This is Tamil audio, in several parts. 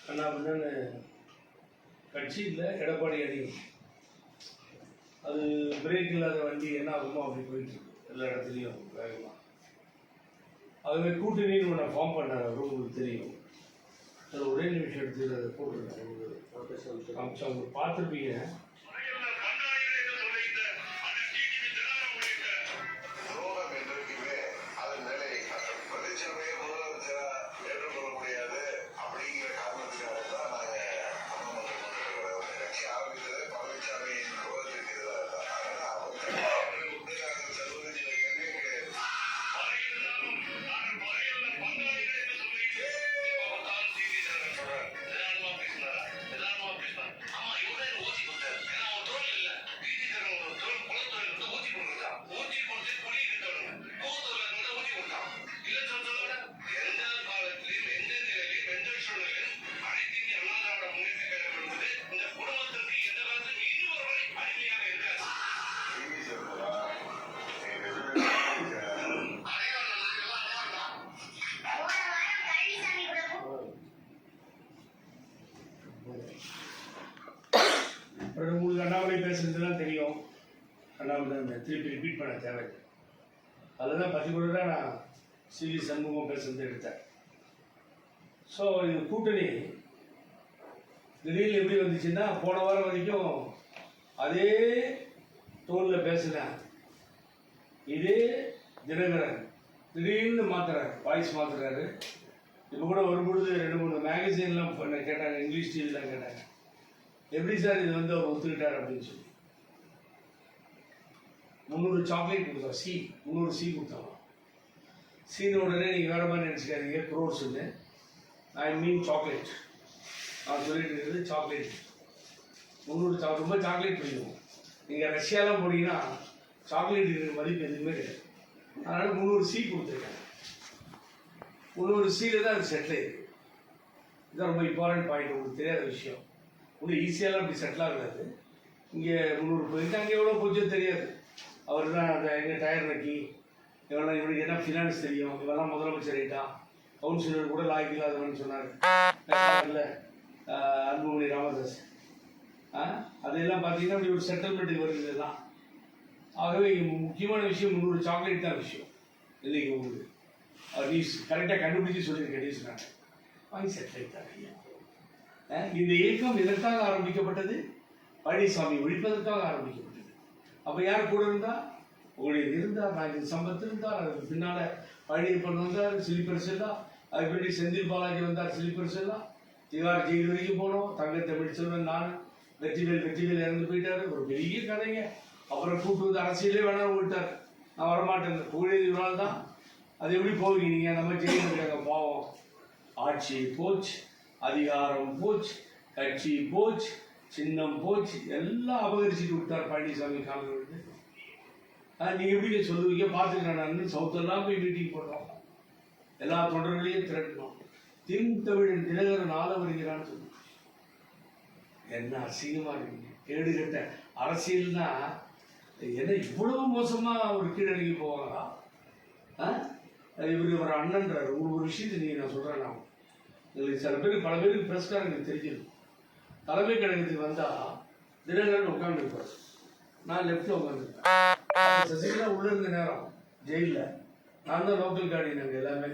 அண்ணா அப்படின்னு கட்சி இல்லை எடப்பாடி அணி அது பிரேக் இல்லாத வண்டி என்ன ஆகுமோ அப்படி போயிட்டு எல்லா இடத்துலையும் வேகமாக. அதுவே கூட்டணின்னு ஒன்று ஃபார்ம் பண்ணார், அவரும் உங்களுக்கு தெரியும். அதில் ஒரே நிமிஷம் எடுத்து அதை போட்டுருக்கேன், அமித்ஷா உங்களுக்கு பார்த்துருப்பீங்க. உங்களுக்கு அண்ணாமலை பேசுறதுலாம் தெரியும். அண்ணாமலை திருப்பி ரிப்பீட் பண்ண தேவையில்லை. அதில் தான் பர்டிகுலராக நான் சிவி சண்முகம் பேசுறது எடுத்தேன். ஸோ இது கூட்டணி திடீர்னு எப்படி வந்துச்சுன்னா, போன வாரம் வரைக்கும் அதே டோனில் பேசினேன் இதே தினகரன் திடீர்னு மாற்றுறாரு, வாய்ஸ் மாற்றுறாரு. இப்போ கூட வரும்பொழுது 2-3 மேகசின்லாம் கேட்டாங்க, இங்கிலீஷ் டிவிலாம் கேட்டாங்க, எப்படி சார் இது வந்து அவர் ஒத்துக்கிட்டார் அப்படின்னு சொல்லி. 300 சாக்லேட் கொடுத்தோம், 300 சி கொடுத்தோம். சீன உடனே நீங்கள் வேறு மாதிரி நினச்சிக்காதீங்க, க்ரோர்ஸ்ன்னு. ஐ மீன் சாக்லேட். நான் சொல்லிட்டு இருக்கிறது சாக்லேட். 300 ரொம்ப சாக்லேட் பிடிக்கும். நீங்கள் ரஷ்யாலாம் போனீங்கன்னா சாக்லேட் இருக்கிற மதிப்பு எதுவுமே கிடையாது. அதனால் 300 சி கொடுத்துருக்கேன். 300 சீல தான் அது செட்டில் ஆயிருக்கு. இதுதான் ரொம்ப இம்பார்ட்டன்ட் பாயிண்ட். உங்களுக்கு தெரியாத விஷயம். உங்களுக்கு ஈஸியாலாம் அப்படி செட்டில் ஆகாது. இங்கே 300 போயிட்டு அங்கே எவ்வளோ போச்சோ தெரியாது. அவர் தான் அந்த எங்கள் டயர் நக்கி எவ்வளோ, இவனுக்கு என்ன ஃபினான்ஸ் தெரியும், இவெல்லாம் முதலமைச்சர் ஆகிட்டான், கவுன்சிலர் கூட லாய்க்கு இல்லாதவன்னு சொன்னார் இல்லை அன்புமணி ராமதாஸ். அதையெல்லாம் பார்த்தீங்கன்னா அப்படி ஒரு செட்டில்மெண்ட்டுக்கு வருது இதெல்லாம். ஆகவே முக்கியமான விஷயம் 300 சாக்லேட் தான் விஷயம். இல்லைங்க உங்களுக்கு நீ கரெக்டாக கண்டுபிடிச்சி சொல்லியிருக்கேன். நீ சொன்னாங்க வாங்கி செட்டில் ஆகிட்டாங்க. இந்த இயக்கம் எதற்காக ஆரம்பிக்கப்பட்டது? பழனிசாமி ஒழிப்பதற்காக ஆரம்பிக்கப்பட்டது. அப்போ யார் கூட இருந்தால் உங்களுக்கு இருந்தார், நான் சம்பத் இருந்தார், அதுக்கு பின்னால் பழனியப்பன் வந்தார், ஸ்லீப்பர் செல்லா, அதுக்கு பின்னாடி செந்தில் பாலாஜி வந்தார், ஸ்லீப்பர் செல்லா, திகார் ஜெயில் வரைக்கும் போனோம். தங்க தமிழ் செல்வன், நான் வெற்றிவேல் இறந்து போயிட்டாரு, ஒரு பெரிய கதைங்க. அப்புறம் கூட்டு வந்து அரசியலே வேணாலும் விட்டார், நான் வரமாட்டேன், புகழேந்தி நாள் தான். அது எப்படி போவீங்க நீங்கள்? நம்ம ஜெயில் இருக்காங்க பாவம். ஆட்சி போச்சு, அதிகாரம் போச்சு, கட்சி போச்சு, சின்னம் போச்சு, எல்லாம் அபகரிச்சுட்டு விட்டார் பழனிசாமி காலம். நீங்கள் எப்படி சொல்லுவீங்க? பார்த்துக்கிறேன், நான் சவுத்தெல்லாம் போய் மீட்டிங் போடுறோம், எல்லா தொடர்களையும் திரட்டணும். தமிழன் தினகரன் ஆள வருகிறான்னு சொல்லி என்ன அசிங்கமாக இருக்கீங்க. கேடுகட்ட அரசியல்னா என்ன இவ்வளவு மோசமாக ஒரு கீழடங்கி போவாங்களா? இவர் ஒரு அண்ணன்றார். ஒரு விஷயத்தை நீங்கள் நான் சொல்கிறேன், நான் எங்களுக்கு சில பேருக்கு பல பேருக்கு பிரஸ்காரங்களுக்கு தெரிஞ்சிருக்கும். தலைமை கழகத்துக்கு வந்தால் தினகரன் உட்காந்துருப்பார், நான் லெஃப்டில் உட்காந்துருப்பேன். சசிகலா உள்ளே இருந்த நேரம் ஜெயிலில் நான் தான் லோக்கல் கார்டி, நாங்கள் எல்லாமே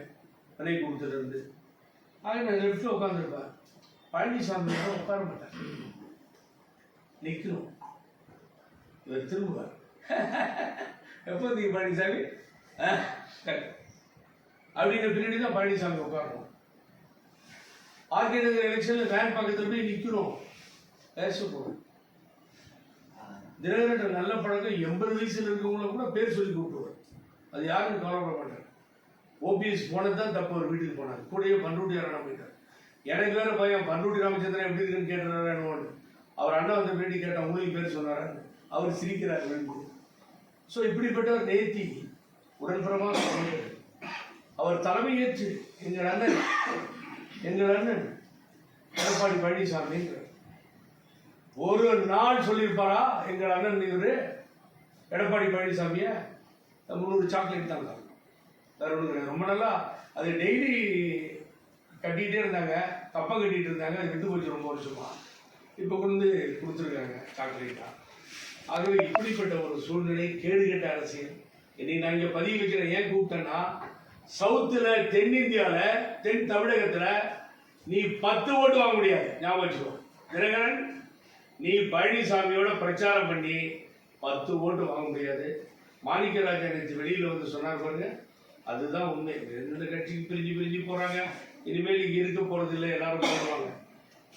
பணி கொடுத்துட்டு ஆக நான் லெஃப்டில் உட்காந்துருப்பேன். பழனிசாமி உட்கார மாட்டேன், நிற்கணும். இவர் திரும்புவார், எப்போ நீங்கள் பழனிசாமி அப்படிங்கிற பின்னாடி தான் பழனிசாமி உட்காரணும். ஆர்கே நகர் எலெக்ஷனில் வேன் பக்கத்தில் போய் நிற்கணும், பேச போகணும். தினகரன் நல்ல பழக்கம், 80 வயசுல இருக்கவங்கள கூட பேர் சொல்லி கூப்பிடுவார். அது யாருன்னு கவலைப்பட மாட்டார். ஓபிஎஸ் போனது தான் தப்பு, அவர் வீட்டுக்கு போனார், கூடயே பண்ருட்டி யாரா போயிட்டார். எனக்கு வேற பையன் பண்ருட்டி ராமச்சந்திரன் எப்படி இருக்குன்னு கேட்டுறாரு. அவர் அண்ணா வந்து பேட்டி கேட்டால் உங்களுக்கு பேர் சொன்னாரான்னு அவர் சிரிக்கிறார் வேண்டு. ஸோ இப்படிப்பட்டவர் நேர்த்தி உடன்புறமாக சொன்னார். அவர் தலைமை ஏற்று எங்கள் அண்ணன் எடப்பாடி பழனிசாமி ஒரு நாள் சொல்லியிருப்பாரா எங்கள் அண்ணன் இவர் எடப்பாடி பழனிசாமிய 300 சாக்லேட் தான் காரணம், வேற ஒன்றும் கிடையாது. ரொம்ப நல்லா அது டெய்லி கட்டிகிட்டே இருந்தாங்க, கப்பம் கட்டிகிட்டு இருந்தாங்க, அது விட்டு போச்சு ரொம்ப வருஷமா. இப்போ கொண்டு கொடுத்துருக்காங்க கான்ட்ராக்டாக. ஆகவே இப்படிப்பட்ட ஒரு சூழ்நிலை, கேடுகட்ட அரசியல். இன்னைக்கு நான் இங்கே பதிவு வைக்கிறேன். ஏன் கூப்பிட்டேன்னா, சவுத்தில், தென்னிந்தியாவில், தென் தமிழகத்தில் நீ 10 ஓட்டு வாங்க முடியாது. ஞாபகம் வச்சுக்கோ தினகரன், நீ பழனிசாமியோட பிரச்சாரம் பண்ணி 10 ஓட்டு வாங்க முடியாது. மாணிக்கராஜன் நேற்று வெளியில் வந்து சொன்னார் பாருங்க, அதுதான் உண்மை. 2 கட்சிக்கு பிரிஞ்சு போகிறாங்க. இனிமேல் இங்கே இருக்க போகிறது இல்லை, எல்லாரும் போடுவாங்க.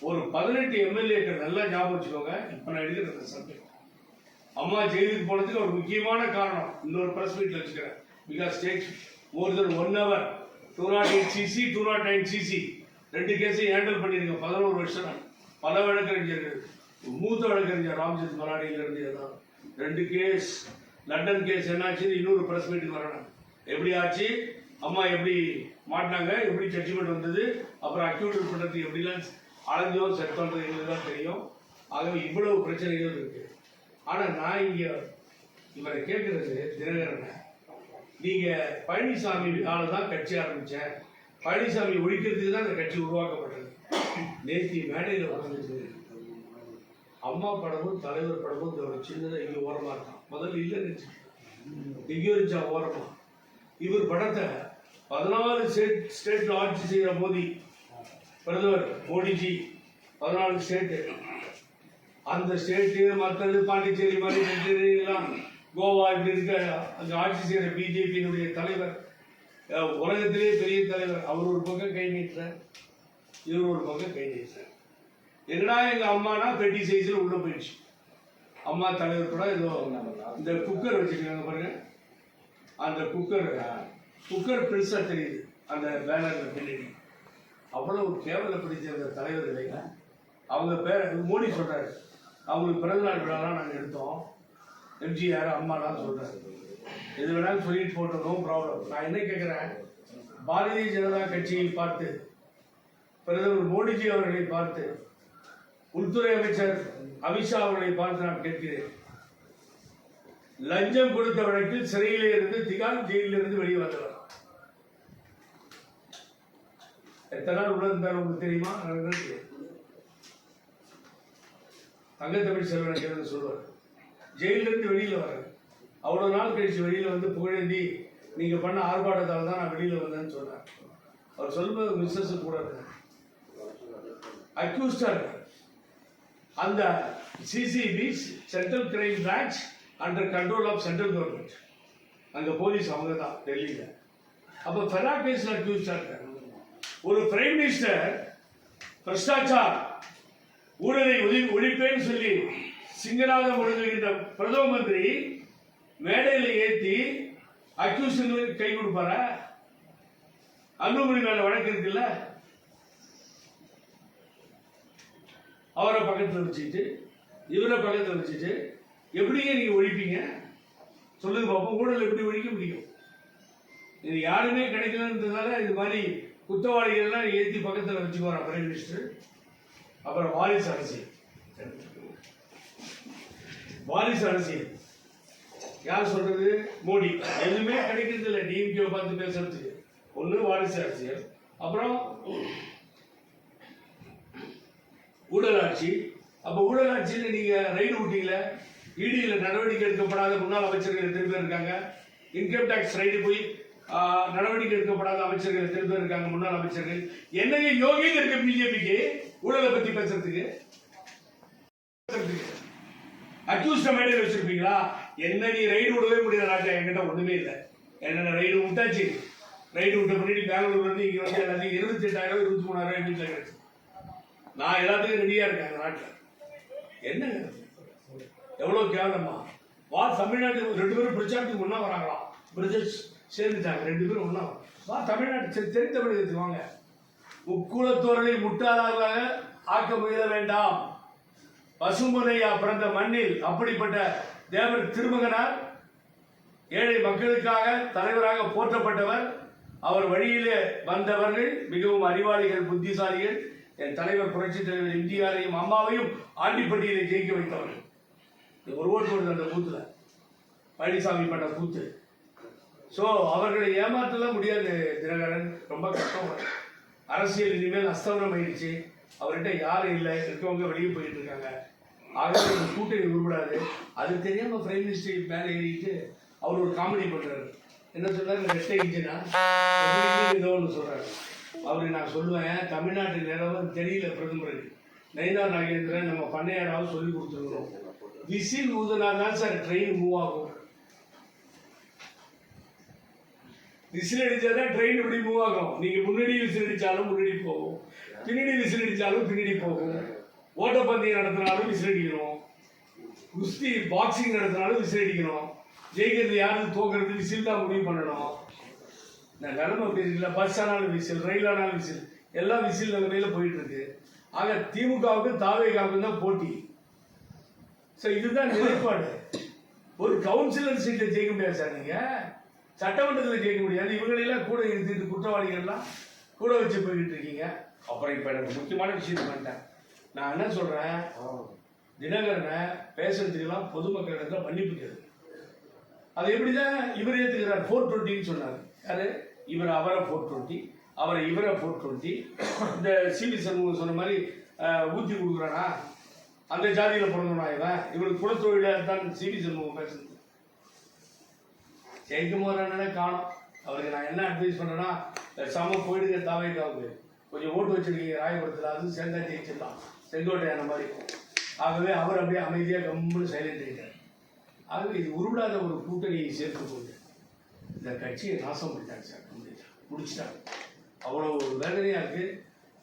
ஒரு 18 எம்எல்ஏக்கள் நல்லா ஞாபகம் வச்சுக்கோங்க. இப்போ நான் எடுக்கிற சப்ஜெக்ட், அம்மா ஜெயிலுக்கு போனதுக்கு ஒரு முக்கியமான காரணம் இன்னொரு பிரஸ் மீட்ல வச்சுக்கிறேன். Because takes more than 1 hour. 208cc 209cc 2 கேஸையும் ஹேண்டில் பண்ணிருங்க. 11 வருஷம் பல வழக்கறிஞர்கள், மூத்த வழக்கறிஞர் ராம்ஜித் மலாடியிலிருந்து ஏதாவது 2 கேஸ். லண்டன் கேஸ் என்னாச்சு, இன்னொரு பிரஸ் மீட்டுக்கு வரணும். எப்படி ஆச்சு, அம்மா எப்படி மாட்டினாங்க, எப்படி ஜட்ஜ்மெண்ட் வந்தது, அப்புறம் அக்யூட் பண்ணுறதுக்கு எப்படிலாம் அலைஞ்சோ செட் பண்ணுறது எங்களுக்கு தான் தெரியும். ஆகவே இவ்வளவு பிரச்சனைகள் இருக்கு. ஆனால் நான் இங்கே இவரை கேட்கறது, தினகரனை, நீங்கள் பழனிசாமி தான் கட்சி ஆரம்பித்தேன், பழனிசாமி ஒழிக்கிறதுக்கு தான் இந்த கட்சி உருவாக்கப்பட்டது. நேற்று மேடையில் உட்காந்துட்டு அம்மா படமும் தலைவர் படமும் இந்த ஒரு சின்னதாக இங்கே ஓரமாக இருக்கான். முதல்ல இல்லைன்னு எங்கே இருந்துச்சா ஓரமாக. இவர் படத்தை 14 ஸ்டேட்ல ஆட்சி செய்கிற மோடி பிரதமர் மோடிஜி, 14 ஸ்டேட்டு, அந்த ஸ்டேட்டு மற்றது பாண்டிச்சேரி மாதிரி எல்லாம் கோவா இப்படி இருக்க அங்கே ஆட்சி செய்கிற பிஜேபியினுடைய தலைவர், உலகத்திலே பெரிய தலைவர், அவர் ஒரு பக்கம் கை நீட்டுறார், இவர் ஒரு பக்கம் கை நீட்டுறார். என்னடா எங்க அம்மானா பெட்டி சைஸ்ல உள்ள போயிடுச்சு. அம்மா தலைவர் கூட ஏதோ இந்த குக்கர் வச்சுக்கிறாங்க பாருங்க, அந்த குக்கர் பெருசா தெரியுது அந்த பேனர்ல பின்னாடி. அவ்வளவு கேவலப்படுத்தி அந்த தலைவர்களை. அவங்க பேர் மோடி சொல்றாரு, அவங்களுக்கு பிறந்தநாள் விழாலாம் நாங்கள் எடுத்தோம், எம்ஜிஆர் அம்மாலாம் சொல்றாரு. எது வேணாலும் சொல்லிட்டு போட்டோம், நோ ப்ராப்ளம். நான் என்ன கேட்கிறேன், பாரதிய ஜனதா கட்சியை பார்த்து, பிரதமர் மோடிஜி அவர்களை பார்த்து, உள்துறை அமைச்சர் அமித்ஷா அவர்களை பார்த்து நான் கேட்கிறேன், லஞ்சம் கொடுத்த வழக்கில் சிறையிலே இருந்து திகார் ஜெயிலில் இருந்து வெளியே வந்தவர் எத்தனை நாள் உள்ள இருந்தார் உங்களுக்கு தெரியுமா? தங்கத்தமிழ் செல்வன் சொல்லுவார், ஜெயிலிருந்து வெளியில வர அவ்வளவு நாள் கழிச்சு வெளியில வந்து புகழேந்தி நீங்க பண்ண ஆர்ப்பாட்டத்தால் தான் நான் வெளியில வந்தேன்னு சொன்னார். அவர் சொல்லும்போது மிஸ்ஸஸ் கூட அக்யூஸ்டா இருக்கார். அந்த CCB central crime branch under control of central government, அங்க போலீஸ் அவங்க தான் டெல்லியில. அப்ப ஃபெரா கேஸ்ல அக்யூஸ்டா இருக்கார். ஒரு பிரைம் மினிஸ்டர் பிரஷ்டாச்சார் ஊழலை ஒழிப்பேன்னு சொல்லி சிங்கநாதம் ஒழுங்குகின்ற பிரதம மந்திரி மேடையில் ஏற்றி அக்யூஷன்களுக்கு கை கொடுப்பாரா? அன்புமணி மேல வழக்கு இருக்குல்ல, அவரை பக்கத்தில் வச்சுட்டு இவரை பக்கத்தில் வச்சுட்டு எப்படிங்க நீங்க ஒழிப்பீங்க சொல்லுங்க பாப்போம். ஊழல் எப்படி ஒழிக்க முடியும்? இது யாருமே கிடைக்கலன்றதால இது மாதிரி குற்றவாளிகள்லாம் ஏற்றி பக்கத்தில் வச்சுக்குவாரா பிரைம் மினிஸ்டர்? அப்புறம் வாரிசு அரசியல். வாரிசு அரசியல் யார் சொல்றது? மோடி. எதுவுமே கிடைக்கிறது இல்லை டிஎம்கே பார்த்து பேசுறதுக்கு. ஒண்ணு வாரிசு அரசியல், அப்புறம் ஊழலாட்சி. அப்ப ஊழலாட்சியில நீங்க ரைடு விட்டீங்கள, இடியில நடவடிக்கை எடுக்கப்படாத முன்னாள் அமைச்சர்கள் எத்தனை பேர் இருக்காங்க? இன்கம் டாக்ஸ் ரைடு போய் நடவடிக்கை எடுக்கப்படாத அமைச்சர்கள் எத்தனை பேர் இருக்காங்க? முன்னாள் அமைச்சர்கள். என்னைய யோகியம் இருக்கு பிஜேபிக்கு ஊழலை பத்தி பேசுறதுக்கு? அக்யூஸ்ட மேடையில் வச்சிருப்பீங்களா? என்ன நீ ரைடு விடவே முடியாது ராஜா, என்கிட்ட ஒண்ணுமே இல்லை. என்ன ரைடு விட்டாச்சு, ரைடு விட்ட பண்ணிட்டு பெங்களூர்ல இருந்து இங்க வந்து எல்லாத்தையும் 28,000 23,000 வீட்டுல கிடைச்சு. நான் எல்லாத்துக்கும் ரெடியா இருக்கேன் அந்த நாட்டில். என்ன எவ்வளவு கேவலமா? வா தமிழ்நாட்டுக்கு 2 பேரும் பிரச்சாரத்துக்கு ஒன்னா வராங்களாம். பிரதர்ஸ் சேர்ந்துட்டாங்க 2 பேரும் ஒன்னா. வா தமிழ்நாட்டு தென் தமிழகத்துக்கு வாங்க. முக்குளத்தோர்களை முட்டாளாக ஆக்க முயல வேண்டாம். பசும்பொன்னையா பிறந்த மண்ணில் அப்படிப்பட்ட தேவர் திருமகனார் ஏழை மக்களுக்காக தலைவராக போற்றப்பட்டவர். அவர் வழியிலே வந்தவர்கள் மிகவும் அறிவாளிகள், புத்திசாலிகள். என் தலைவர் புரட்சி தலைவர் எம்ஜிஆரையும் அம்மாவையும் ஆண்டிப்பட்டியிலே ஜெயிக்க வைத்தவர்கள். ஒரு ஓட்டு போடுது அந்த கூத்துல, பழனிசாமி பண்ண கூத்து. சோ அவர்களை ஏமாற்றலாம் முடியாது தினகரன், ரொம்ப கஷ்டம். அரசியல் இனிமேல் அஸ்தமனம் ஆயிடுச்சு. அவர்கிட்ட யாரும் இல்லை, இருக்கவங்க வெளியே போயிட்டு இருக்காங்க. ஆகவே ஒரு கூட்டணி உருப்படாது. அது தெரியாம பிரைம் மினிஸ்டர் மேலே ஏறிட்டு அவர் ஒரு காமெடி பண்றாரு. என்ன சொல்றாரு, ரெட்டை இன்ஜினா ஏதோ ஒன்று சொல்றாரு. அவருக்கு நான் சொல்லுவேன், தமிழ்நாட்டு நிலவரம் தெரியல பிரதமருக்கு. நயினார் நாகேந்திரன் நம்ம பண்ணையாராவது சொல்லி கொடுத்துருக்கணும். விசில் ஊதுனாதான் சார் ட்ரெயின் மூவ் ஆகும். விசில் அடிச்சாதான் ட்ரெயின் இப்படி மூவ் ஆகும். நீங்க முன்னாடி விசில் அடிச்சாலும் முன்னாடி போகும், பின்னாடி விசில் அடிச்சாலும் பின்னாடி போகும். ஓட்டப்பந்தயம் நடத்தினாலும் விசில் அடிக்கணும், குஸ்தி பாக்ஸிங் நடத்தினாலும் விசில் அடிக்கணும். ஜெயிக்கிறது யாரு தோக்கிறது விசில் தான் முடிவு பண்ணணும். நான் நிலைமை அப்படி இருக்குல்ல. பஸ் ஆனாலும் விசில், ரயில் ஆனாலும் விசில், எல்லாம் விசில் நிலைமையில போயிட்டு இருக்கு. ஆக திமுகவுக்கு தாவேகாவுக்கும் தான் போட்டி. இதுதான் நிலைப்பாடு. ஒரு கவுன்சிலர் சீட்டை ஜெயிக்க முடியாது சார். நீங்க சட்டமன்றத்தில் ஜெயிக்க முடியாது. இவங்களெல்லாம் கூட இருந்துட்டு குற்றவாளிகள்லாம் கூட வச்சு போய்கிட்டு இருக்கீங்க. அப்புறம் இப்ப எனக்கு முக்கியமான விஷயம் பண்ணிட்டேன். நான் என்ன சொல்றேன், தினகரனை பேசுறதுக்கெல்லாம் பொதுமக்களிடத்துல மன்னிப்பு கேட்கு. அது எப்படிதான் இவர் ஏத்துக்கிறார். 420 சொன்னார். யாரு இவர்? அவரை 420, அவரை இவரை 420. இந்த சிவி சண்முகம் சொன்ன மாதிரி ஊத்தி கொடுக்குறானா, அந்த ஜாதியில பிறந்தனா இவன், இவனுக்கு குலத்தொழில தான் சிவி சண்முகம் பேசுறது. ஜெயிக்கும் போது காணும். அவருக்கு நான் என்ன அட்வைஸ் பண்றேன்னா, சம போயிடுங்க தாவேகாவுக்கு, கொஞ்சம் ஓட்டு வச்சிருக்கீங்க ராயபுரத்தில், அது சேர்ந்தா ஜெயிச்சிடலாம் செங்கோட்டையான மாதிரி. ஆகவே அவர் அப்படியே அமைதியாக கம்முன்னு சைலண்ட் ஆகிட்டார். ஆகவே இது உருவிடாத ஒரு கூட்டணியை சேர்த்து கொண்டு இந்த கட்சியை நாசம் பண்ணிட்டாங்க சார். முடிச்சிட்டாங்க. அவ்வளோ ஒரு வேதனையாக இருக்குது.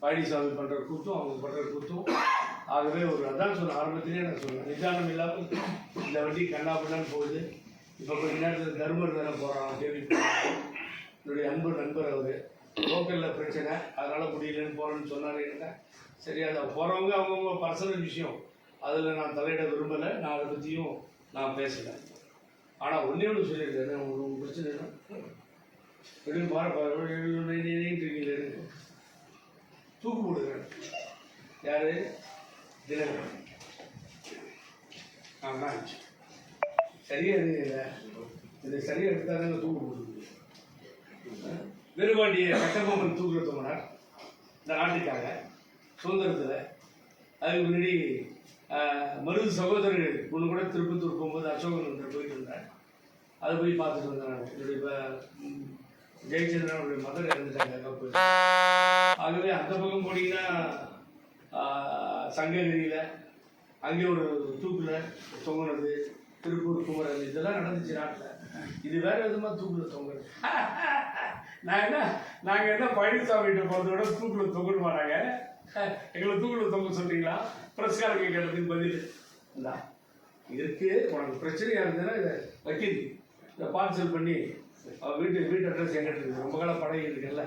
பழனிசாமி பண்ணுற கூத்தும் அவங்க பண்ணுற கூத்தும். ஆகவே ஒரு அதான் சொன்ன ஆரம்பத்திலே நான் சொன்னேன், நிதானம் இல்லாமல் இந்த வண்டி கண்ணாப்பின்னு போகுது. இப்போ கொஞ்ச நேரத்தில் தர்மர் தானே போகிறான் கேள்விப்பட்டேன். என்னுடைய அன்பு நண்பர் அவர். லோக்கலில் பிரச்சனை, அதனால் முடியலன்னு போகிறேன்னு சொன்னார். என்ன சரி, அதை போகிறவங்க அவங்கவுங்க பர்சனல் விஷயம், அதில் நான் தலையிட விரும்பலை. நான் அதை பற்றியும் நான் பேசலை. ஆனால் ஒன்றே ஒன்று சொல்லியிருக்கேன், உங்களுக்கு பிரச்சனைனா எப்படின்னு பாருங்களே, தூக்கு போடுகிறேன். யாரு? தினகரன். ஆமாம், சரியா இல்லை, இதை சரியாக எடுத்தாங்க தூக்கு போடுது. வீரபாண்டிய கட்டபொம்மன் தூக்குற தொங்கினார் இந்த நாட்டுக்காக சுதந்திரத்தில். அதுக்கு முன்னாடி மருது சகோதரர்கள் ஒன்று கூட திருப்பத்தூர் போகும்போது அசோகன் போயிட்டு இருந்தார். அதை போய் பார்த்துட்டு வந்தேன். என்னுடைய ஜெயச்சந்திரனுடைய மதர் இறந்துட்டாங்க. ஆகவே அந்த பக்கம் போனீங்கன்னா சங்ககிரியில் அங்கே ஒரு தூக்கில் தொங்குனது, திருப்பூர் குமரன், இதெல்லாம் நடந்துச்சு நாட்டில். இது வேற விதமாக தூக்கில் தொங்குறது. நாங்கள் என்ன பழனிசாமிகிட்ட போகிறதோட தூக்கில் தொங்கணும் மாட்டாங்க. எங்களை தூக்கில் தொங்க சொல்றீங்களா? பிரஸ்காரங்க கேட்டதுக்கு பதில் இல்லை இருக்கு. உனக்கு பிரச்சனையாக இருந்ததுன்னா இதை வக்கீல் இதை பார்சல் பண்ணி வீட்டு அட்ரஸ் எங்கிட்ட இருக்குது, ரொம்ப காலம் பழகி இருக்குல்ல,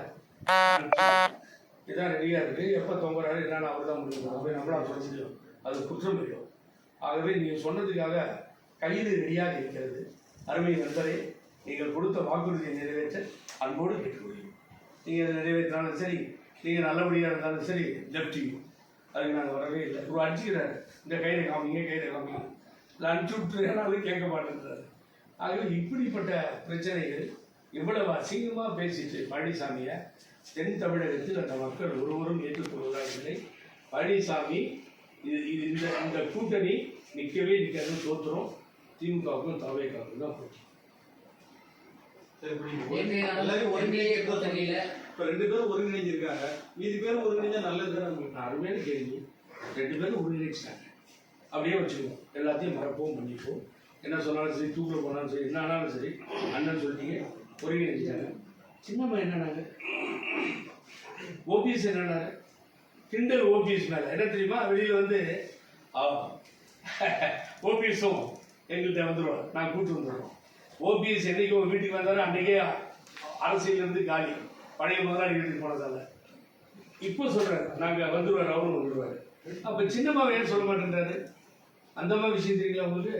இதான் ரெடியாக இருக்குது. எப்போ தொங்குறாரு என்னன்னு அவர் தான் முடியும். அப்படி நம்மளால் சொல்ல முடியும், அது குற்றம் இல்லை. ஆகவே நீங்கள் சொன்னதுக்காக கைது ரெடியாக இருக்கிறது. அருமை நண்பரே, நீங்கள் கொடுத்த வாக்குறுதியை நிறைவேற்ற அன்போடு கேட்டுக்கொள்கிறோம். நீங்கள் அதை நிறைவேற்றினாலும் சரி, நீங்கள் நல்லபடியாக இருந்தாலும் சரி, லெஃப்டியும் அதுக்கு நாங்கள் வரவே இல்லை. ஒரு அடிச்சுக்கிறாரு, இந்த கையில காமிங்க கையில காமிங்க, இல்லை அனுப்பிச்சு விட்டுருனாலும் கேட்க மாட்டேன்றாரு. ஆகவே இப்படிப்பட்ட பிரச்சனைகள் இவ்வளவு அசிங்கமாக பேசிட்டு பழனிசாமியை தென் தமிழகத்தில் அந்த மக்கள் ஒருவரும் ஏற்றுக்கொள்வதாக இல்லை. பழனிசாமி இந்த கூட்டணி நிற்கவே நிற்காது, தோற்றுரும். திமுகவுக்கும் தவேகாவுக்கும் தான் போச்சு. இப்போ 2 பேரும் ஒருங்கிணைஞ்சிருக்காங்க, மீதி பேரும் ஒருங்கிணைஞ்சா நல்லது. அருமையான கேள்வி. 2 பேரும் ஒருங்கிணைச்சிட்டாங்க, அப்படியே வச்சுக்குவோம். எல்லாத்தையும் மறப்போம், பண்ணிப்போம். என்ன சொன்னாலும் சரி, தூக்கில் போனாலும் சரி, என்ன ஆனாலும் சரி, அண்ணன் சொல்லிட்டீங்க, ஒருங்கிணைச்சிட்டாங்க. சின்னம்மா என்னன்னாங்க, ஓபிஎஸ் என்னன்னாரு, கிண்டல் ஓபிஎஸ் மேலே. என்ன தெரியுமா, வெளியில் வந்து ஓபிஎஸும் எங்கள்கிட்ட வந்துடுவோம், நாங்கள் கூப்பிட்டு வந்துடுவோம். ஓபிஎஸ் என்னைக்கு உங்கள் வீட்டுக்கு வந்தாலும் அன்றைக்கே அரசியலிருந்து காலி, பழைய முதலாளி வீட்டுக்கு போனதால. இப்போ சொல்கிறாரு நாங்கள் வந்துடுவார், அவரும் வந்துடுவார். அப்போ சின்னம்மாவை ஏன் சொல்ல மாட்டேன்றாரு? அந்த மாதிரி விஷயம் தெரியல உங்களுக்கு.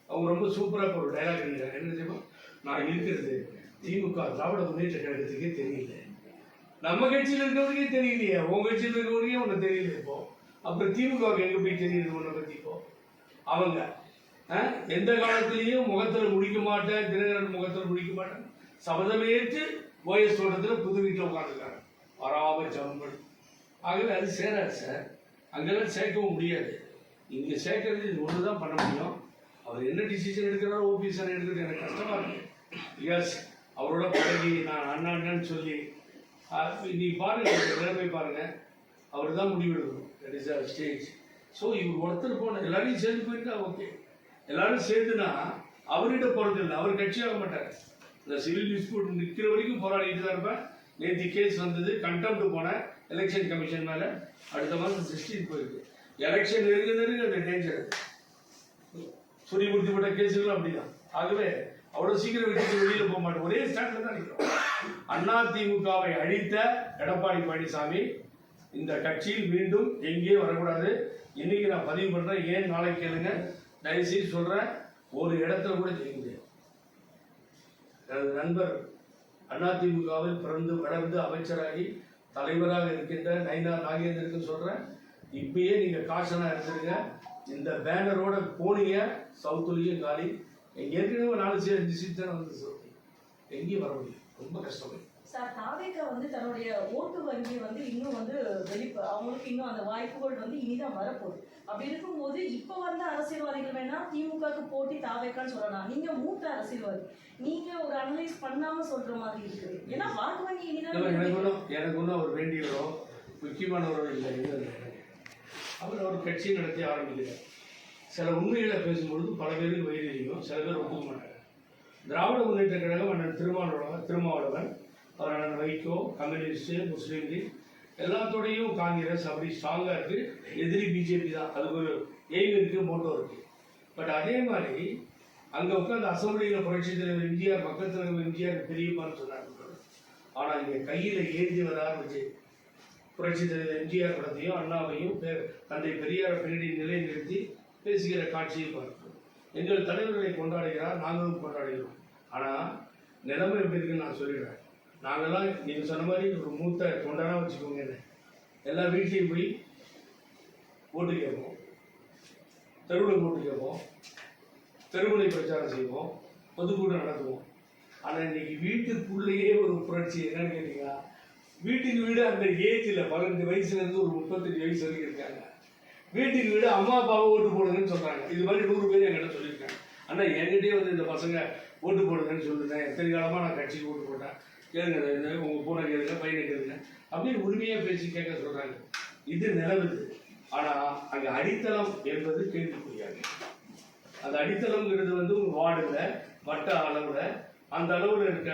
அவங்க ரொம்ப சூப்பராக ஒரு டைலாக் எழுதுறாரு. என்ன தெரியுமா, நான் இருக்கிறது திமுக திராவிட முன்னேற்ற கழகத்துக்கே தெரியல, நம்ம கட்சியில் இருக்கிறவருக்கே தெரியலையே, உங்க கட்சியில் இருக்கிறவருக்கே ஒன்று தெரியல. இப்போ அப்புறம் திமுகவுக்கு எங்கே போய் தெரியுது ஒன்றை பற்றி? இப்போ அவங்க எந்த காலத்திலையும் முகத்தில் முடிக்க மாட்டேன், தினகரன் முகத்தில் முடிக்க மாட்டேன், சபதமேற்று ஓஎஸ் தோட்டத்தில் புது வீட்டில் உட்காந்துருக்காங்க. வராம ஜம்பல். ஆகவே அது சேராது சார். அங்கெல்லாம் சேர்க்கவும் முடியாது. இங்கே சேர்க்கறது இது ஒன்று தான் பண்ண முடியும். அவர் என்ன டிசிஷன் எடுக்கிறாரோ ஓபிஎஸ் எடுக்கிறது எனக்கு கஷ்டமாக இருக்கு. பிகாஸ் அவரோட பழகி நான் அண்ணான்னு சொல்லி நீ பாருங்க, நிலைமை பாருங்க, அவர் தான் முடிவெடுக்கணும். That is a stage. So இவர் ஒருத்தர் போன எல்லாரையும் சேர்ந்து போயிருக்கா ஓகே. எல்லாரும் சேர்ந்துனா அவர்கிட்ட போகிறது இல்லை, அவர் கட்சியாக மாட்டார். இந்த சிவில் டிஸ்பியூட் நிற்கிற வரைக்கும் போராடிட்டு தான் இருப்பேன். நேற்று கேஸ் வந்தது, கண்டெம்ட் போன எலெக்ஷன் கமிஷன் மேலே. அடுத்த மாதம் 16 போயிருக்கு. எலெக்ஷன் நெருங்க அந்த டேஞ்சர். சுரிமுடிப்பட்ட கேஸுகளும் அப்படிதான். ஆகவே அவ்வளோ சீக்கிரம் விட்டு வெளியில் போக மாட்டோம். ஒரே ஸ்டாண்டில் தான் நிற்கிறோம். அதிமுகவை அழித்த எடப்பாடி பழனிசாமி இந்த கட்சியில் மீண்டும் எங்கேயும் வரக்கூடாது. இன்னைக்கு நான் பதிவு பண்றேன். ஏன் நாளைக்கு கேளுங்க, தயவுசெய்து சொல்றேன். ஒரு இடத்துல கூட ஜெயிக்க முடியாது. எனது நண்பர் அதிமுகவில் பிறந்து வளர்ந்து அமைச்சராகி தலைவராக இருக்கின்ற நயினார் நாகேந்திரன் சொல்றேன், இப்பயே நீங்க காசனா எடுத்துருங்க. இந்த பேனரோட போனீங்க சவுத்துலயும் காலி. ஏற்கனவே 4-5 சீட் தானே வந்து சவுத்து, எங்கேயும் வர முடியும், ரொம்ப கஷ்டம். சார், தாவேகா வந்து தன்னுடைய ஓட்டு வங்கி வந்து இன்னும் வந்து அவங்களுக்கு இன்னும் அந்த வாய்ப்புகள் வந்து இனிதான் வரப்போகுது. அப்படி இருக்கும்போது இப்ப வந்த அரசியல்வாதிகள் வேணா திமுகவுக்கு போட்டி தாவேக்கான்னு சொல்லலாம். நீங்க மூத்த அரசியல்வாதி, நீங்க ஒரு அனலைஸ் பண்ணாம சொல்ற மாதிரி இருக்குது. ஏன்னா வாக்கு வங்கி இனிதான் எனக்கு ஒன்றும் அவர் வேண்டியவரோ முக்கியமானவரோ இல்லை. அவர் கட்சியை நடத்தி ஆரம்பிக்கிறார். சில உண்மைகளை பேசும்பொழுது பல பேருக்கு வயிறியும் சில பேர் ஒப்புக்க மாட்டாங்க. திராவிட முன்னேற்ற கழகம் அண்ணன் திருமாவளவன், அவர் அண்ணன் வைகோ, கம்யூனிஸ்ட், முஸ்லீம் லீக் எல்லாத்தோடையும் காங்கிரஸ் அப்படி ஸ்ட்ராங்காக இருக்கு. எதிரி பிஜேபி தான், அதுக்கு ஒரு எய்ம் இருக்கு, மோட்டோ இருக்கு. பட் அதே மாதிரி அங்கே உட்காந்து அசம்பிளியில் புரட்சி தலைவர் எம்ஜிஆர், மக்கள் தலைவர் எம்ஜிஆர் பெரியப்பான்னு சொன்னாங்க. ஆனால் இங்கே கையில் ஏந்தி வர ஆரம்பிச்சு புரட்சி தலைவர் எம்ஜிஆர் படத்தையும் அண்ணாவையும் தந்தை பெரியார் பின்னாடி நிலை நிறுத்தி பேசுகிற காட்சியை பார்க்கிறோம். எங்கள் தலைவர்களை கொண்டாடுகிறார், நாங்களும் கொண்டாடுகிறோம். ஆனால் நிலைமை எப்படி இருக்குன்னு நான் சொல்லிடுறேன். நாங்கள்லாம் நீங்கள் சொன்ன மாதிரி ஒரு மூத்த தொண்டனாக வச்சுக்கோங்க. என்ன எல்லா வீட்லேயும் போய் ஓட்டு கேட்போம், தெருவில் ஓட்டு கேட்போம், தெருமுனை பிரச்சாரம் செய்வோம், பொதுக்கூட்டம் நடத்துவோம். ஆனால் இன்னைக்கு வீட்டுக்குள்ளேயே ஒரு புரட்சி. என்னன்னு கேட்டீங்கன்னா, வீட்டுக்கு வீடு அந்த ஏஜில் 12 வயசுலேருந்து ஒரு 35 வயசு வரைக்கும் இருக்காங்க. வீட்டுக்கு வீடு அம்மா அப்பாவை ஓட்டு போடுங்கன்னு சொல்கிறாங்க. இது மாதிரி 100 பேர் என்கிட்ட சொல்லியிருக்காங்க. ஆனால் என்கிட்டயே வந்து இந்த பசங்க ஓட்டு போடுங்கன்னு சொல்லிட்டேன். எத்தனை காலமாக நான் கட்சிக்கு ஓட்டு போட்டேன், கேளுங்க, உங்கள் பூனை கேளுங்க, பையனை கேளுங்க அப்படின்னு உரிமையாக பேசி கேட்க சொல்கிறாங்க. இது நிலவுது. ஆனால் அங்கே அடித்தளம் என்பது கேள்விக்குரியாது. அந்த அடித்தளம்ங்கிறது வந்து ஒரு வார்டில் வட்ட அளவில் அந்த அளவில் இருக்க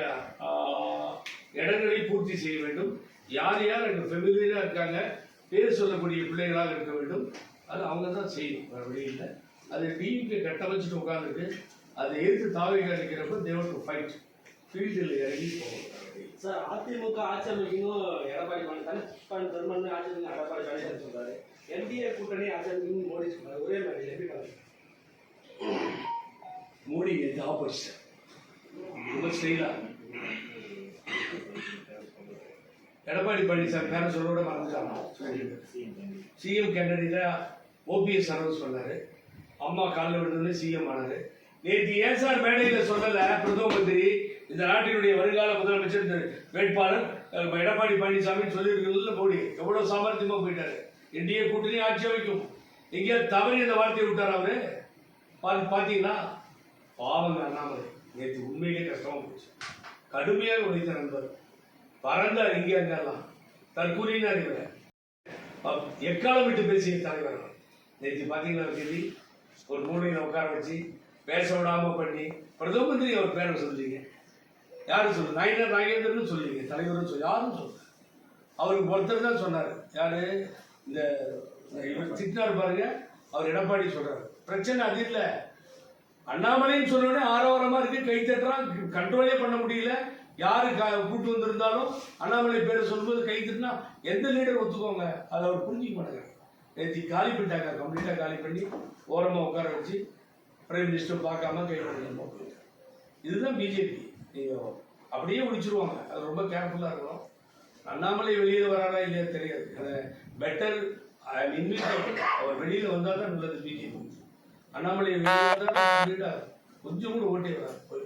இடங்களை பூர்த்தி செய்ய வேண்டும். யார் யார் அங்கே ஃபெமிலியராக இருக்காங்க, பேர் சொல்லக்கூடிய பிள்ளைகளாக இருக்க வேண்டும். அது அவங்க தான் செய்யணும், வேறு வழி இல்லை. அது டிவிக்கு கட்டமைச்சிட்டு உட்காந்துருக்கு. அதை எதிர்த்து தாவேகா இருக்கிறப்ப தேவன் டு ஃபைட், ஃபீல்டில் இறங்கி போகணும். சார், அதிமுக ஆட்சி அமைக்கணும் எடப்பாடி பழனிசாமி ஆட்சி எடப்பாடி பழனிசாமி சொல்றாரு. என்டிஏ கூட்டணி ஆட்சி அமைக்கணும் மோடி சொல்றாரு. ஒரே மாதிரி எப்படி கலந்து மோடி இது ஆப்போசிட் ரொம்ப ஸ்டைலா. எடப்பாடி பழனிசாமி பேர சொல்லோட மறந்துட்டாங்க. சிஎம் கேண்டிடேட்டா ஓபிஎஸ் அனௌன்ஸ் பண்ணாரு. அம்மா காலில் விழுந்தோடனே சிஎம் ஆனாரு. நேற்று ஏன் சார் மேடையில் சொல்லல பிரதம மந்திரி இந்த நாட்டினுடைய வருங்கால முதலமைச்சர் வேட்பாளர் எடப்பாடி பழனிசாமி சொல்லியிருக்கிறதுல மோடி எவ்வளவு சாமர்த்தியமா போயிட்டாரு. என்டிஏ கூட்டணி ஆட்சி அமைக்கும். எங்கேயாவது தவறி இந்த வார்த்தையை விட்டார் அவரு. பாத்தீங்களா? பாவங்க அண்ணாமலை நேற்று உண்மையிலே கஷ்டமா போச்சு. கடுமையாக உழைத்த நண்பர் பறந்தார். இங்கே அங்கெல்லாம் தற்கூறினார். இவரை எக்காலம் விட்டு பேசிய தலைவர் நேற்று பாத்தீங்களா? கேள்வி ஒரு மூலையில உட்கார வச்சு பேச விடாம பண்ணி பிரதம மந்திரி அவர் பேரை சொல்றீங்க. யாரும் சொல்லு, நயினார் நாகேந்திரன் சொல்றீங்க, தலைவரும் சொல்லி யாரும் சொல்ல. அவருக்கு ஒருத்தர் தான் சொன்னார். யாரு? இந்த இவர் திட்டினார் பாருங்க, அவர் எடப்பாடி சொல்றாரு. பிரச்சனை அது இல்லை. அண்ணாமலைன்னு சொன்னோடனே ஆரவாரமா இருக்கு, கை தட்டுறான், கண்ட்ரோலே பண்ண முடியல. யாரு கூட்டு வந்திருந்தாலும் அண்ணாமலை பேரை சொல்லும்போது கை தட்டினா எந்த லீடர் ஒத்துக்கோங்க, அதை அவர் புரிஞ்சிக்க மாட்டாங்க. நேற்று காலி பண்ணிட்டாங்க, கம்ப்ளீட்டா காலி பண்ணி ஓரமா உட்கார வச்சு பிரைம் மினிஸ்டர் பார்க்காம கை பண்ணி. இதுதான் பிஜேபி. நீங்க அப்படியே முடிச்சிருவாங்க. அது ரொம்ப கேர்ஃபுல்லா இருக்கணும். அண்ணாமலை வெளியே வராரா இல்லையா தெரியாது. பெட்டர் அவர் வெளியில வந்தா தான் நல்லது. பிஜேபி அண்ணாமலை கொஞ்சம் கூட ஓட்டே வராது.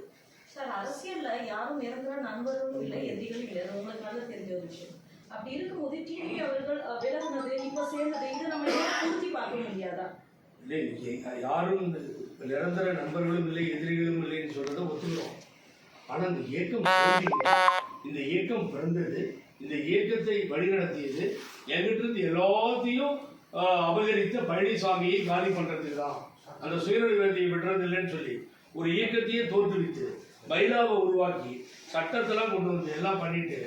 சார், அரசியல்ல யாரும் நிரந்தர நண்பரும் இல்லை, எதிரிகளும் இல்லை. உங்களுக்கு நல்லா தெரிஞ்ச ஒரு விஷயம். அப்படி இருக்கும்போது டிடிவி அவர்கள் விலகுனது இப்போ சேர்ந்தது இது நம்ம பூர்த்தி பார்க்க முடியாதா? இல்லை, யாரும் நிரந்தர நண்பர்களும் இல்லை எதிரிகளும் இல்லைன்னு சொல்றதை ஒத்துக்கிறோம். ஆனால் இந்த இயக்கம் இந்த இயக்கம் பிறந்தது, இந்த இயக்கத்தை வழிநடத்தியது என்கிட்ட இருந்து எல்லாத்தையும் அபகரித்த பழனிசாமியை காலி பண்றதுக்கு தான். அந்த சுயநலத்தை விடுறது இல்லைன்னு சொல்லி ஒரு இயக்கத்தையே தோற்றுவித்து பைலாவை உருவாக்கி சட்டத்தெல்லாம் கொண்டு வந்து எல்லாம் பண்ணிட்டு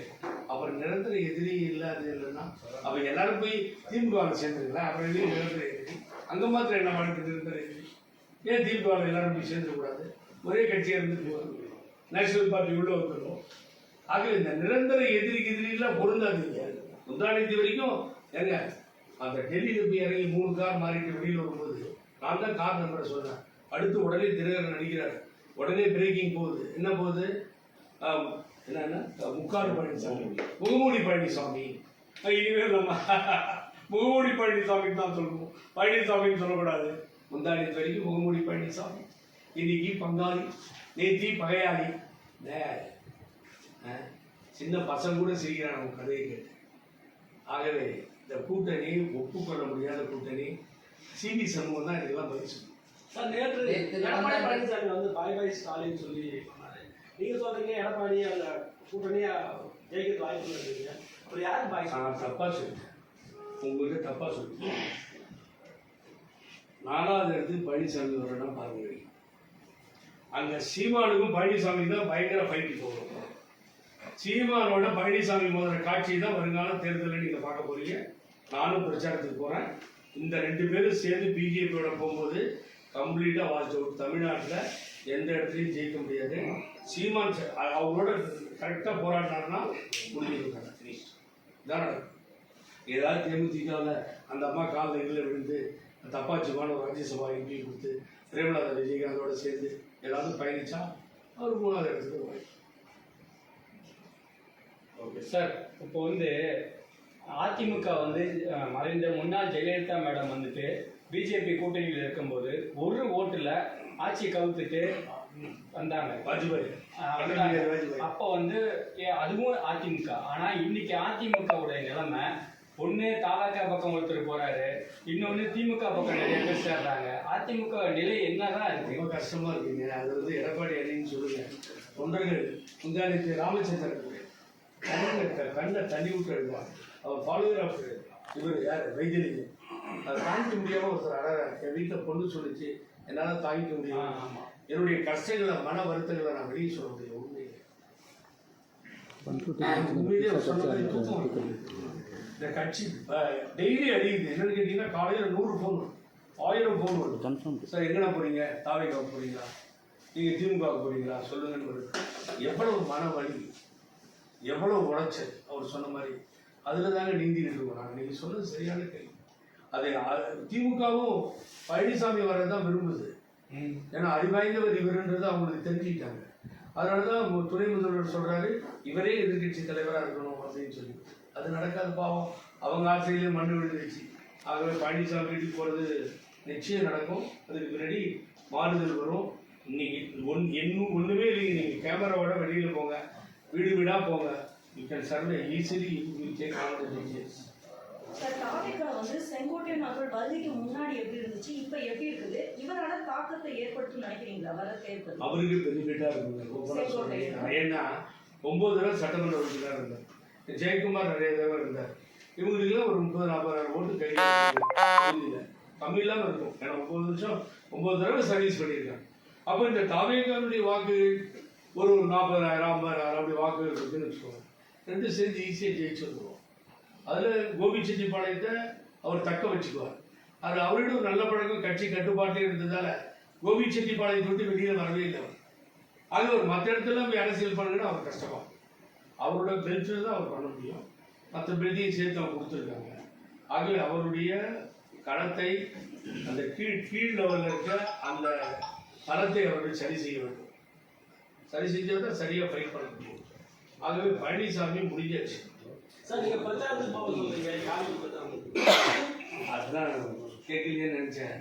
அப்புறம் நிரந்தர எதிரி இல்லாது இல்லைன்னா அப்ப எல்லாரும் போய் திமுக சேர்ந்துருங்களா? அப்புறம் எதிரி நிரந்தர எதிரி அங்க மாத்திரம் என்ன பண்ணுறது? நிரந்தர எதிரி ஏன் திமுக எல்லாரும் போய் சேர்ந்துக்கூடாது? ஒரே கட்சியாக இருந்துட்டு நேஷனல் பார்ட்டி உள்ள வந்துடும். ஆகவே இந்த நிரந்தர எதிரிலாம் பொருந்தாதீங்க. முந்தானத்து வரைக்கும் எங்க அந்த டெல்லியில் போய் இறங்கி 3 கார் மாறிட்டு வெளியில் வரும்போது நான் தான் கார் நம்பரை சொன்னேன். அடுத்து உடனே தினகரன் நடிக்கிறார், உடனே பிரேக்கிங் போகுது. என்ன போகுது? என்னன்னா முக்காடு பழனிசாமி, முகமூடி பழனிசாமி. இனிமேல் நம்ம முகமூடி பழனிசாமின்னு தான் சொல்லணும், பழனிசாமின்னு சொல்லக்கூடாது. முந்தானத்து வரைக்கும் முகமூடி பழனிசாமி, இன்னைக்கு பங்காளி, நேத்தி பகையாளி. சின்ன பசங்க கூட சிரிக்கிறான் நம்ம கதையை கேட்டு. ஆகவே இந்த கூட்டணி ஒப்புக்கொள்ள முடியாத கூட்டணி. சிவி சண்முகம் தான் இதெல்லாம் பதில் சொல்லணும். சார், நேற்று எடப்பாடி பழனிசாமி வந்து பாய் பாய் ஸ்டாலின் சொல்லி சொன்னாரு. நீங்க சொல்றீங்க எடப்பாடி அந்த கூட்டணியா ஜெயிக்கிறது வாய்ப்பு இல்லைங்க. அப்புறம் யாருக்கு பாய்? தப்பா சொல்லிட்டேன், உங்கள்கிட்ட தப்பா சொல்லிட்டேன். 4வது இடத்துக்கு பழனிசாமி வரணும் பாருங்க. அங்க சீமானுக்கும் பழனிசாமி தான் பயங்கர ஃபைட் போகும். சீமானோட பழனிசாமி முதல்ல காட்சி தான் வருங்கால தேர்தலில் நீங்க பார்க்க போறீங்க. நானும் பிரச்சாரத்துக்கு போறேன். இந்த 2 பேரும் சேர்ந்து பிஜேபியோட போகும்போது கம்ப்ளீட்டா வாட்ச் அவுட். தமிழ்நாட்டில் எந்த இடத்துலையும் ஜெயிக்க முடியாது. சீமான் அவங்களோட கரெக்டா போராடினாருன்னா முடிஞ்சிருக்காங்க. இதான் நடக்கும். ஏதாவது தேமுதிகவில் அந்த அம்மா காலில் இதில் விழுந்து தப்பாச்சுமான ஒரு ராஜ்யசபா எம்பி கொடுத்து பிரேமலதா விஜயகாந்தோட சேர்ந்து ஏதாவது பயணிச்சா அவர் 3வது இடத்துக்கு வாய்ப்பு. ஓகே சார், இப்போ வந்து அதிமுக வந்து மறைந்த முன்னாள் ஜெயலலிதா மேடம் வந்துட்டு பிஜேபி கூட்டணியில் இருக்கும்போது ஒரு ஓட்டுல ஆட்சி கவுத்துட்டு வந்தாங்க வாஜ்பாய். அப்போ வந்து அதுவும் அதிமுக. ஆனா இன்னைக்கு அதிமுகவுடைய நிலைமை ஒண்ணு தாவக பக்கம் ஒருத்தர் போறாரு, இன்னொன்னு திமுக பக்கம் நிறைய பேர் சேர்றாங்க. அதிமுக நிலை என்னதான் இருக்கு? ரொம்ப கஷ்டமா இருக்குங்க. அது வந்து எடப்பாடி அணின்னு சொல்லுங்க. தொண்டர்கள் முந்தானத்து ராமச்சந்திரன் கண்ணை தண்ணி விட்டு எழுதுவாங்க. அவர் ஃபாலோவர் ஆஃப் இவர் யார் வைத்தியலிங்கம். அதை தாங்கிக்க முடியாம ஒருத்தர் அழகார். என் வீட்டில் பொண்ணு சொல்லிச்சு, என்னால் தாங்கிக்க முடியும். என்னுடைய கஷ்டங்களை மன வருத்தங்களை நான் வெளியே சொல்ல முடியும். உண்மையிலே இந்த கட்சி டெய்லி அடிக்குது. என்னன்னு கேட்டீங்கன்னா காலையில் 100 ஃபோன், 1000 ஃபோன் வருது. சார் எங்கடா போறீங்க? தாவேக்காவுக்கு போறீங்களா? நீங்க திமுகவுக்கு போறீங்களா? சொல்லுங்கன்னு. எவ்வளவு மன வலி, எவ்வளவு உழைச்சல். அவர் சொன்ன மாதிரி அதுல தாங்க நீந்திட்டு இருக்கோம் நாங்கள். நீங்க சொன்னது சரியான கேள்வி. அதை திமுகவும் பழனிசாமி வரதான் விரும்புது. ஏன்னா அறிவாய்ந்தவர் இவருன்றது அவங்களுக்கு தெரிஞ்சுக்கிட்டாங்க. அதனாலதான் துணை முதல்வர் சொல்றாரு இவரே எதிர்கட்சி தலைவராக இருக்கணும் அப்படின்னு சொல்லி. அது நடக்காது பாவம். அவங்க ஆட்சியிலே மண்ணு விழுந்துருச்சு. ஆகவே பழனிசாமி வீட்டுக்கு போறது நிச்சயம் நடக்கும். அதுக்கு பின்னாடி மாறுதல் வரும். இன்னைக்கு ஒண்ணுமே இல்லைங்க. நீங்க கேமராவோட வெளியில போங்க, வீடு வீடா போங்க. You can survey easily take all the details. Sir, தாவேக்கா வந்து செங்கோட்டையன் அவர்கள் வருகைக்கு முன்னாடி எப்படி இருந்துச்சு, இப்போ எப்படி இருக்குது? இவரால தாக்கத்தை ஏற்படுத்தும் நினைக்கிறீங்களா வர தேர்தல்? அவருக்கு பெனிஃபிட்டா இருக்குங்க. ஏன்னா 9 தடவை சட்டமன்ற உறுப்பினராக இருந்தார். ஜெயக்குமார் நிறைய தடவை இருந்தார். இவங்களுக்குலாம் ஒரு 30-40 ஓட்டு கையில் கம்மி இல்லாமல் இருக்கும். ஏன்னா 9 வருஷம் 9 தடவை சர்வீஸ் பண்ணியிருக்காங்க. அப்போ இந்த தாவேக்கானுடைய வாக்கு ஒரு 40,000 50,000 அப்படி வாக்குகள் இருக்குன்னு வச்சுக்கோங்க. 2 சேர்ந்து ஈஸியாக ஜெயிச்சு வந்துடுவோம். அதில் கோபிச்செட்டிப்பாளையத்தை அவர் தக்க வச்சுக்குவார். அது அவரிடம் ஒரு நல்ல பழக்கம் கட்சி கட்டுப்பாட்டே இருந்ததால கோபிச்செட்டிப்பாளையத்தை விட்டு வெளியில் வரவே இல்லை. ஆக ஒரு மற்ற இடத்துல போய் அரசியல் பண்ணுங்கன்னா அவர் கஷ்டமா. அவரோட பெல்ட்டில் தான் அவர் பண்ண முடியும். மற்ற பெல்ட்டையும் சேர்த்து அவங்க கொடுத்துருக்காங்க. ஆகவே அவருடைய களத்தை அந்த கீழ் லெவலில் இருக்க அந்த தரத்தை அவர்கள் சரி செய்ய வேண்டும். சரி செஞ்சால் தான் சரியாக ஃபைட் பண்ண முடியும். ஆகவே பழனிசாமி முடிஞ்சாச்சு. சார், நீங்க பிரச்சாரத்துக்கு போக சொல்றீங்க, யாருக்கு பிரச்சாரம்? அதுதான் கேட்கலையேன்னு நினைச்சேன்.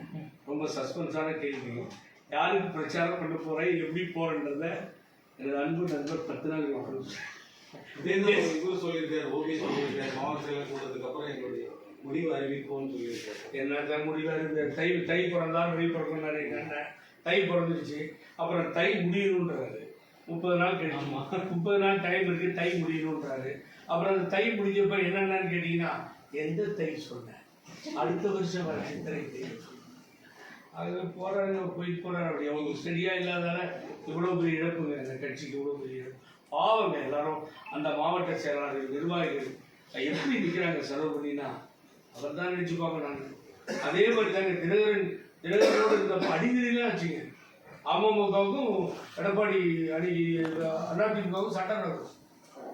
ரொம்ப சஸ்பென்ஸான கேள்வி. யாருக்கு பிரச்சாரம் பண்ண போறேன், எப்படி போறேன்றத எனது அன்பு நண்பர் 10 நாள் இவர் சொல்லியிருக்காரு, ஓகே சொல்லியிருக்காரு, மாவட்ட செயலர் கூட்டத்துக்கு அப்புறம் எங்களுடைய முடிவு அறிவிப்போம்னு சொல்லியிருக்காரு. என்ன முடிவு அறிவிப்பு? தை பிறந்தா வெளி பிறந்தாரு. தை பிறந்துருச்சு, அப்புறம் தை முடியணுன்றாரு. 30 நாள் கிடைக்குமா? 30 நாள் டைம் இருக்கு, தை முடியணுன்றாரு. அப்புறம் அந்த தை முடிஞ்சப்ப என்னென்னு கேட்டீங்கன்னா, எந்த தை சொன்ன, அடுத்த வருஷம் வர சித்திரை தை. அது போறாரு, போயிட்டு போறாரு. அப்படி அவங்களுக்கு சரியா இல்லாதால இவ்வளோ பெரிய இழப்புங்க, அந்த கட்சிக்கு இவ்வளோ பெரிய இழப்பு. பாவங்க எல்லாரும், அந்த மாவட்ட செயலாளர்கள், நிர்வாகிகள் எப்படி நிற்கிறாங்க செலவு பண்ணினா, அவர் தான் நினைச்சுப்பாங்க. நான் அதே மாதிரி தாங்க தினகரனோடு இருந்தப்ப அடிக்கடிலாம் வச்சுங்க. அமமுகவுக்கும் எடப்பாடி அதிமுகவும் சட்டம் நடக்கும்.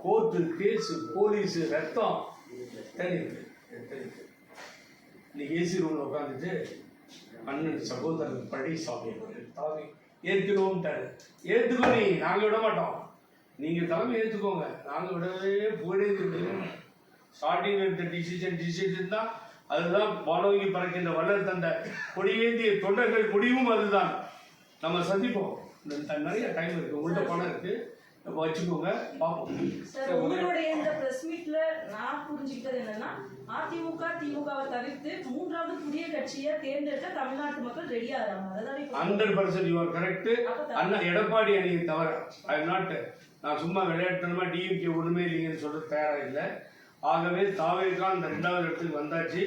கோர்ட்டு கேஸு, போலீஸு, ரத்தம் தெரியுது. இன்னைக்கு ஏசி ரூம்ல உட்காந்துட்டு அண்ணன் சகோதரர் பழனிசாமி தலைமை ஏற்கனவும்ட்டாரு. ஏற்றுக்கோ, நீ நாங்கள் விட மாட்டோம், நீங்கள் தலைமை ஏற்றுக்கோங்க, நாங்கள் விடவே போயிடே. ஸ்டார்டிங் எடுத்த டிசிஷன் தான் அதுதான். வானோங்கி பறக்கின்ற வல்லர் தந்த கொடியேந்திய தொண்டர்கள் முடிவும் அதுதான். நம்ம சந்திப்போம். நிறைய டைம் இருக்கு, உங்கள்கிட்ட பணம் இருக்கு, வச்சுக்கோங்க, பார்ப்போம். சார், உங்களுடைய இந்த பிரஸ் மீட்ல நான் புரிஞ்சுக்கிட்டது என்னன்னா, அதிமுக திமுகவை தவிர்த்து 3வது புதிய கட்சியை தேர்ந்தெடுக்க தமிழ்நாட்டு மக்கள் ரெடியா இருக்காங்க. 100% யூ ஆர் கரெக்ட். அண்ணா எடப்பாடி அணியை தவிர ஐ எம் நாட், நான் சும்மா விளையாட்டுமா டிஎம்கே ஒண்ணுமே இல்லைங்கன்னு சொல்றது தயாரா இல்லை. ஆகவே தாவேகா அந்த 2வது இடத்துக்கு வந்தாச்சு.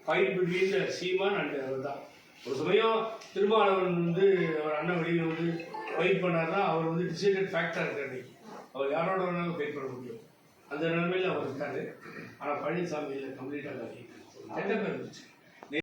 ஃபைட் பிட்வீன் சீமான் அண்ட் அவர் தான். ஒரு சமயம் திருமாவளவன் அவர் அண்ணன் வெளியில் ஃபைட் பண்ணார்னா அவர் டிசைடட் ஃபேக்டர் இருக்காரு. அவர் யாரோட வேணாலும் ஃபைட் பண்ண முடியும், அந்த நிலைமையில் அவர் இருக்காரு. ஆனால் பழனிசாமி கம்ப்ளீட்டாக கெட்ட பேர் இருந்துச்சு.